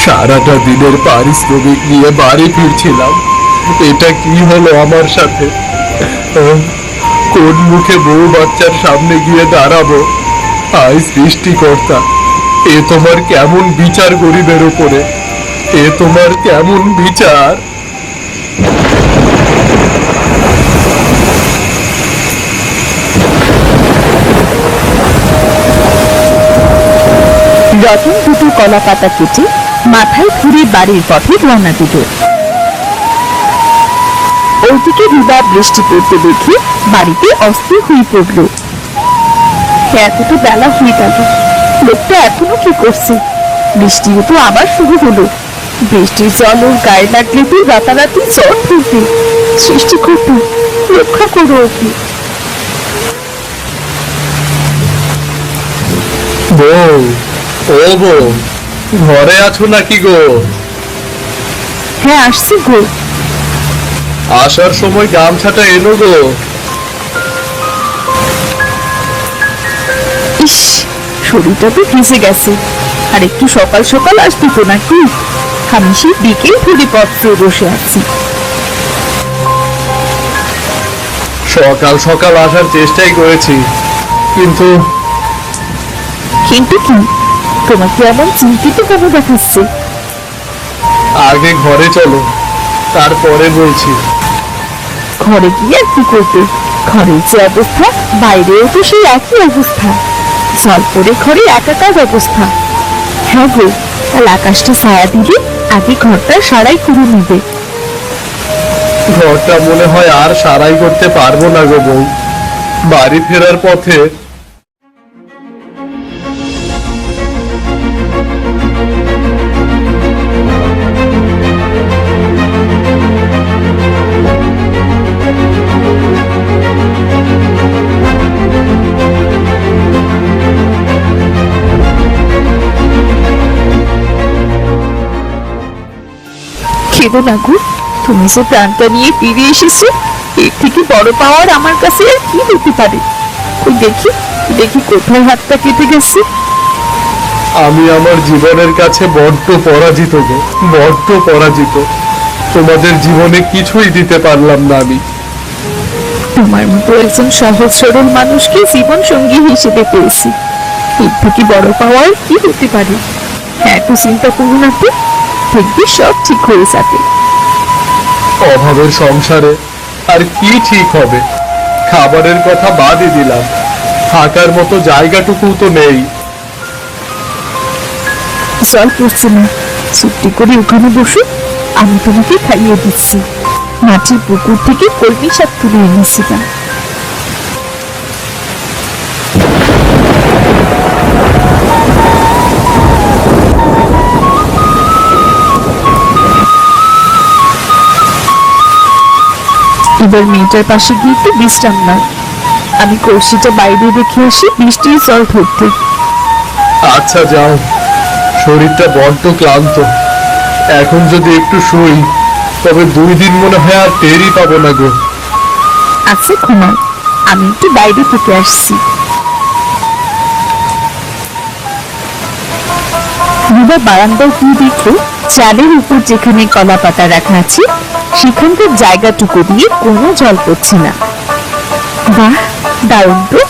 সারাটা দিনের পারিশ্রমিক নিয়ে বাড়ি ফিরছিলাম, এটা কি হলো আমার সাথে? কোন মুখে বউ বাচ্চার সামনে গিয়ে দাঁড়াবো? হায় সৃষ্টিকর্তা, এ তোমার কেমন বিচার গরিবের উপরে? এ তোমার কেমন বিচার? রতন দুটো কলা পাতা কেটে মাথায় ঘুরে বাড়ির পথে রওনা দিল। ওইদিকে রুবা বৃষ্টি পড়তে দেখে বাড়িতে অস্থির হয়ে পড়ল। এতটা বেলা হয়ে গেল, লোকটা এখনো কি করছে? বৃষ্টিও তো আবার শুরু হলো। বৃষ্টির জল ওর গায়ে লাগলে তো রাতারাতি জ্বর ধরবে। সৃষ্টিকর্তা, রক্ষা করো ওকে। বউ, ও বউ, ঘরে আছো নাকি গো? হ্যাঁ, আসছি গো। আসার সময় গামছাটা এনো গো। ইস, শরীরটা তো ভিজে গেছে। আর একটু সকাল সকাল আসবি তো নাকি? আমি সেই বিকেল ধরে পথ চেয়ে বসে আছি। সকাল সকাল আসার চেষ্টাই করেছি, কিন্তু কিন্তু কি? তোমাকে এমন চিন্তিত কেন দেখাচ্ছে? আগে ঘরে চলো, তারপরে বলছি। ঘরে গিয়ে আর কি করবে? ঘরের যে অবস্থা, বাইরেও তো সেই একই অবস্থা। জল পড়ে ঘরে একাকার অবস্থা। হ্যাঁ গো, কাল আকাশটা ছায়া দিলে আগে ঘরটা সারাই করে নেবে। ঘরটা মনে হয় আর সারাই করতে পারবো না গো বউ। বাড়ি ফেরার পথে খেদো না গো, তুমি যে প্রাণটা নিয়ে ফিরে এসেছো, এর থেকে বড় পাওয়ার আমার কাছে আর কি হতে পারে? ওই দেখি দেখি কোথায় হাতটা কেটে গেছে। আমি আমার জীবনের কাছে বড্ড পরাজিত গো, বড্ড পরাজিত। তোমাদের জীবনে কিছুই দিতে পারলাম না আমি। তোমার মতো একজন সহজ সরল মানুষকে জীবন সঙ্গী হিসেবে পেয়েছি, এর থেকে বড় পাওয়ার কি হতে পারে? হ্যাঁ, তো চিন্তা করো না তো, দেখবি সব ঠিক হয়ে যাবে। অভাবের সংসারে আর কি ঠিক হবে? খাবারের কথা বাদই দিলাম, থাকার মতো জায়গাটুকু তো নেই। জল পড়ছে না, চুপটি করে ওখানে বসে, আমি তোমাকে খাইয়ে দিচ্ছি। মাটির পুকুর থেকে কলমি শাক তুলে এনেছিলাম। এবার মেয়েটার পাশে গিয়ে একটু বিশ্রাম নাও। আমি কলসিটা বাইরে রেখে আসি বৃষ্টির জল ধরতে। আচ্ছা যাও, শরীরটা বড্ড ক্লান্ত। এখন যদি একটু শুই, তবে 2 দিন মনে হয় আর টেরই পাবো না গো। আচ্ছা ঘুমাও, আমি একটু বাইরে থেকে আসছি। রুবা বারান্দায় গিয়ে দেখলো চালের উপর যেখানে কলা পাতা রাখা আছে সেখানকার জায়গাটুকু দিয়ে কোনো জল পড়ছে না। বাহ, দারুণ তো!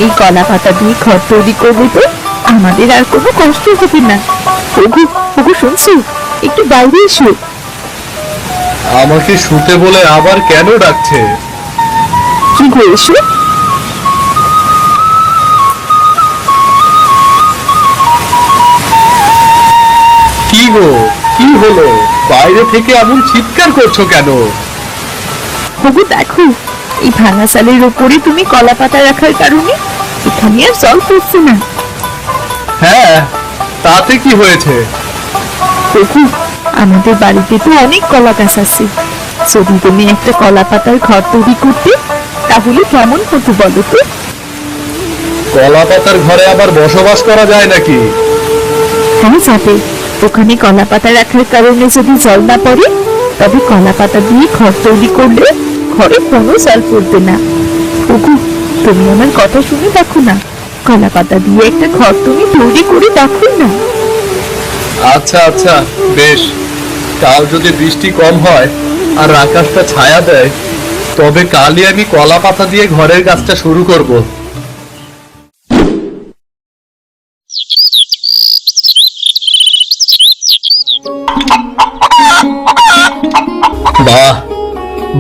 এই কলা পাতা দিয়ে ঘর তৈরি করলে তো আমাদের আর কোনো কষ্ট হবে না। ওগো ওগো, শুনছো? একটু বাইরে এসো। আমাকে শুতে বলে আবার কেন ডাকছে? কি গো, এসো। কি গো, কি হলো? বাইরে থেকে এমন চিৎকার করছো কেন? ওগো দেখো, এই ভাঙা চালের ওপরে তুমি কলা পাতা রাখার কারণে এখানে আর জল পড়ছে না। হ্যাঁ, তাতে কি হয়েছে? ওগো, আমাদের বাড়িতে তো অনেক কলা গাছ আছে। যদি তুমি একটা কলা পাতার ঘর তৈরি করতে, তাহলে কেমন হতো বলো তো? কলা পাতার ঘরে আবার বসবাস করা যায় নাকি? হ্যাঁ যাবে। ওখানে কলা পাতা রাখার কারণে যদি জল না পড়ে, তবে কলা পাতা দিয়ে ঘর তৈরি করলে ঘরে কোনো জল পড়বে না। ওগো, তুমি আমার কথা শুনে দেখো না, কলা পাতা দিয়ে একটা ঘর তুমি তৈরি করে দেখো না। আচ্ছা আচ্ছা, বেশ। কাল যদি বৃষ্টি কম হয় আর আকাশটা ছায়া দেয়, তবে কালই আমি কলা পাতা দিয়ে ঘরের কাজটা শুরু করব। বাহ,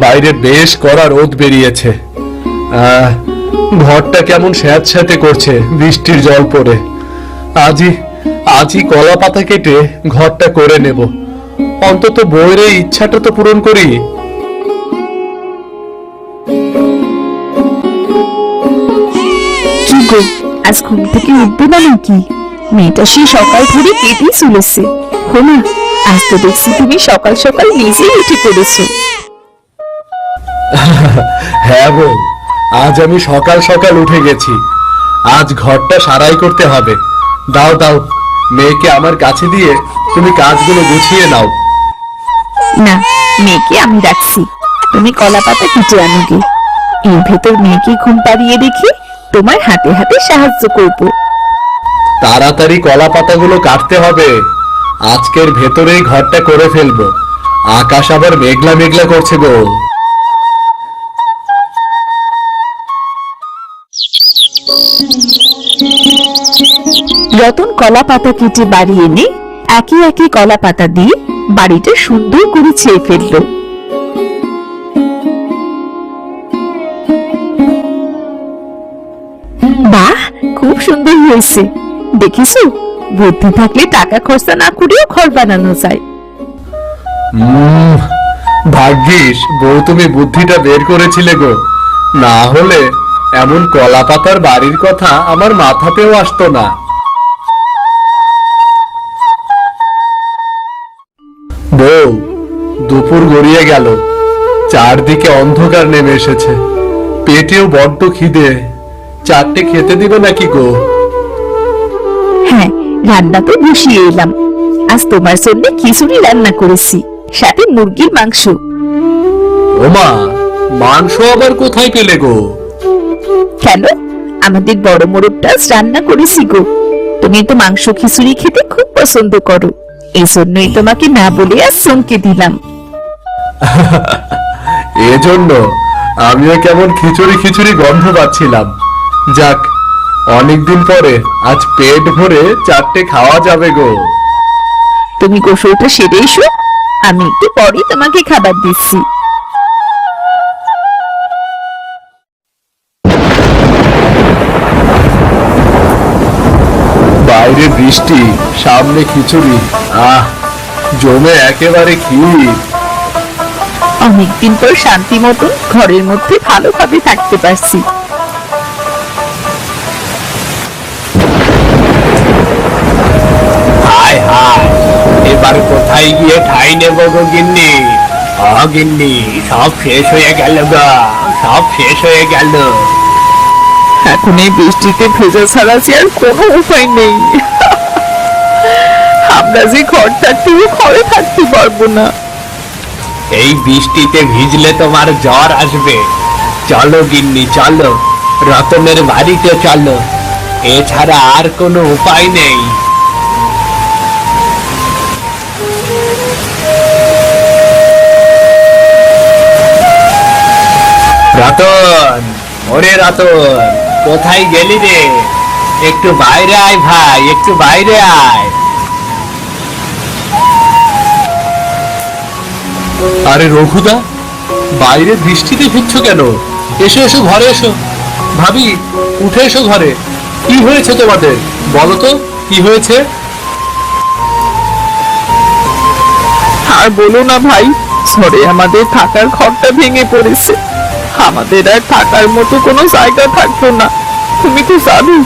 বাইরে বেশ কড়া রোদ বেরিয়েছে। আহ, ঘরটা কেমন স্যাঁতস্যাঁতে করছে বৃষ্টির জল পড়ে। আজই আজই কলা পাতা কেটে ঘরটা করে নেব। অন্তত বইয়ের এই ইচ্ছাটা তো পূরণ করি। কি গো, আজ ঘুম থেকে উঠবে না নাকি? মেয়েটা সেই সকাল ধরে কেটেই চলেছে। হোমা, আজ তো দেখছি তুমি সকাল সকাল নিজেই উঠে পড়েছো। হ্যাঁ বউ, আজ আমি সকাল সকাল উঠে গেছি। আজ ঘরটা সারাই করতে হবে। দাও দাও, মেয়েকে আমার কাছে দিয়ে তুমি কাজগুলো গুছিয়ে নাও। না, মেয়েকে আমি রাখছি, তুমি কলা পাতা কেটে আনো গে। এর ভেতর মেয়েকে ঘুম পাড়িয়ে রেখে তোমার হাতে হাতে সাহায্য করব। তাড়াতাড়ি কলা পাতাগুলো কাটতে হবে। আজকের ভেতরেই ঘরটা করে ফেলবো। আকাশ আবার মেঘলা মেঘলা করছে গো। রতন কলা পাতা কেটে বাড়ি এনে একে একে কলা পাতা দিয়ে বাড়িটা সুন্দর করে ছেয়ে ফেললো। বাহ, খুব সুন্দর হয়েছে। দেখিছো, বুদ্ধি থাকলে টাকা খরচা না করেও ঘর বানানো যায়। ভাগ্যিস বউ তুমি বুদ্ধিটা বের করেছিলে গো, না হলে এমন কলা পাতার বাড়ির কথা আমার মাথাতেও আসতো না। বউ, দুপুর গড়িয়ে গেল, চারদিকে অন্ধকার নেমে এসেছে। পেটেও বড্ড খিদে। চারটে খেতে দিবে নাকি গো? হ্যাঁ, রান্না তো বসিয়ে এলাম। আজ তোমার জন্য খিচুড়ি রান্না করেছি, সাথে মুরগির মাংস। ওমা, মাংস আবার কোথায় পেলে গো? কেন, আমাদের বড় মোরগটা রান্না করেছি গো। তুমি তো মাংস খিচুড়ি খেতে খুব পছন্দ করো, এই জন্যই তোমাকে না বলে আজ চমকে দিলাম। এজন্য আমিও কেমন খিচুড়ি খিচুড়ি গন্ধ পাচ্ছিলাম। যাক, অনেকদিন পরে আজ পেট ভরে চারটে খাওয়া যাবে গো। তুমি গোসলটা সেরে এসো, আমি একটু পরেই তোমাকে খাবার দিচ্ছি। বাইরে বৃষ্টি, সামনে খিচুড়ি। আহ, জমে একেবারে ক্ষীর। অনেকদিন পর শান্তি মতন ঘরের মধ্যে ভালোভাবে থাকতে পারছি। হায় হায়, এবার কোথায় গিয়ে ঠাই নেব গো গিন্নি? গিন্নি, সব শেষ হয়ে গেল গা, সব শেষ হয়ে গেল। এখন এই বৃষ্টিতে ভেজা ছাড়া যে আর কোনো উপায় নেই। আমরা যে ঘর থাকতে ঘরে থাকতে পারবো না। এই বৃষ্টিতে ভিজলে তোমার জ্বর আসবে। চলো গিন্নি, চলো রতনের বাড়িতে চলো, এছাড়া আর কোনো উপায় নেই। রতন, ওরে রতন, কোথায় গেলি রে? একটু বাইরে আয় ভাই, একটু বাইরে আয়। আরে রঘুদা, বাইরে বৃষ্টিতে ভিজছো কেন? এসো এসো, ঘরে এসো। ভাবি, উঠে এসো ঘরে। কি হয়েছে তোমাদের, বলো তো কি হয়েছে? আর বলো না ভাই, ঝড়ে আমাদের থাকার ঘরটা ভেঙে পড়েছে। আমাদের আর থাকার মতো কোনো জায়গা থাকলো না। তুমি তো জানো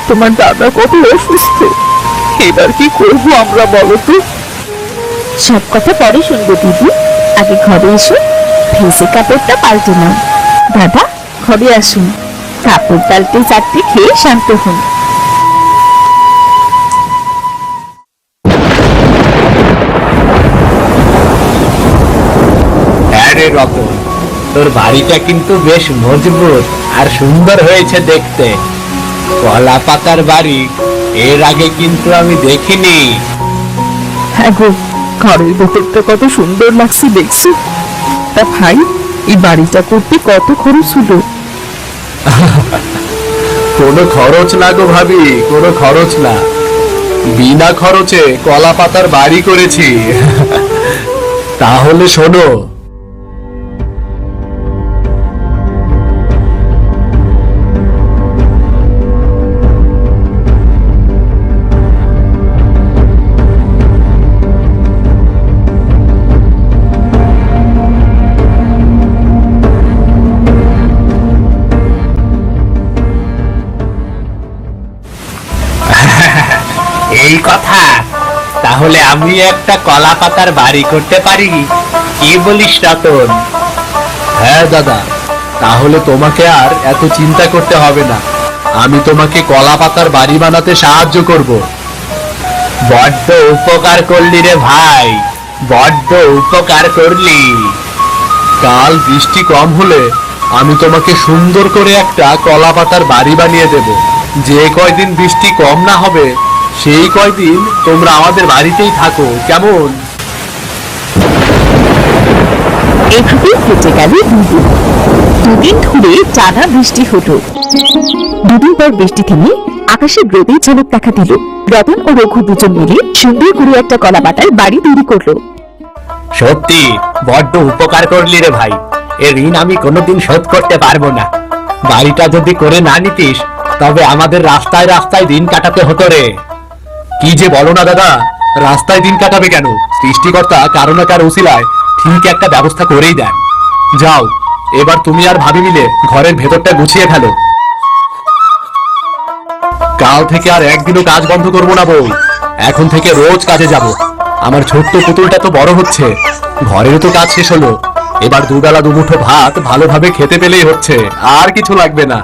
তোমার দাদা কত অসুস্থ। এবার কি করবো আমরা, বলো তো? সব কথা পরে শুনবো দিদি, আগে ঘরে এসো, ভেজে কাপড়টা পাল্টে নাও। দাদা, ঘরে আসুন, কাপড় পাল্টে চারটে খেয়ে শান্ত হন। হ্যাঁ রে রতন, তোর বাড়িটা কিন্তু বেশ মজবুত আর সুন্দর হয়েছে দেখতে। কলা পাতার বাড়ি এর আগে কিন্তু আমি দেখিনি। হ্যাঁ গো, ঘরের ভেতরটা কত সুন্দর লাগছে দেখছি। তা ভাই, এই বাড়িটা করতে কত খরচ হলো? কোনো খরচ না গো ভাবি, কোনো খরচ না। বিনা খরচে কলা পাতার বাড়ি করেছি। তাহলে শোনো, এই কথা, তাহলে আমি একটা কলা পাতার বাড়ি করতে পারি, কি বলিস রতন? হ্যাঁ দাদা, তাহলে তোমাকে আর এত চিন্তা করতে হবে না। আমি তোমাকে কলা পাতার বাড়ি বানাতে সাহায্য করব। বড্ড উপকার করলি রে ভাই, বড্ড উপকার করলি। কাল বৃষ্টি কম হলে আমি তোমাকে সুন্দর করে একটা কলা পাতার বাড়ি বানিয়ে দেব। যে কয়দিন বৃষ্টি কম না হবে সেই কয়দিন তোমরা আমাদের বাড়িতেই থাকো, কেমন? এভাবে কেটে গেল দুদিন। দুদিন ধরে টানা বৃষ্টি হলো। দুদিন পর বৃষ্টি থেমে আকাশে রোদের ঝলক দেখা দিল। রতন ও রঘু দুজন মিলে সুন্দর করে একটা কলা পাতার বাড়ি তৈরি করলো। সত্যি বড্ড উপকার করলি রে ভাই, এর ঋণ আমি কোনোদিন শোধ করতে পারবো না। বাড়িটা যদি করে না নিতিস, তবে আমাদের রাস্তায় রাস্তায় দিন কাটাতে হতো রে। কি যে বলো না দাদা, রাস্তায় দিন কাটাবে কেন? সৃষ্টিকর্তা কারো না কারো উসিলায় ঠিক একটা ব্যবস্থা করেই দেন। যাও, এবার তুমি আর ভাবি মিলে ঘরের ভেতরটা গুছিয়ে ফেলো। কাল থেকে আর একদিনও কাজ বন্ধ করবো না বউ। এখন থেকে রোজ কাজে যাব। আমার ছোট্ট পুতুলটা তো বড় হচ্ছে, ঘরেরও তো কাজ শেষ হলো। এবার দুবেলা দুমুঠো ভাত ভালোভাবে খেতে পেলেই হচ্ছে, আর কিছু লাগবে না।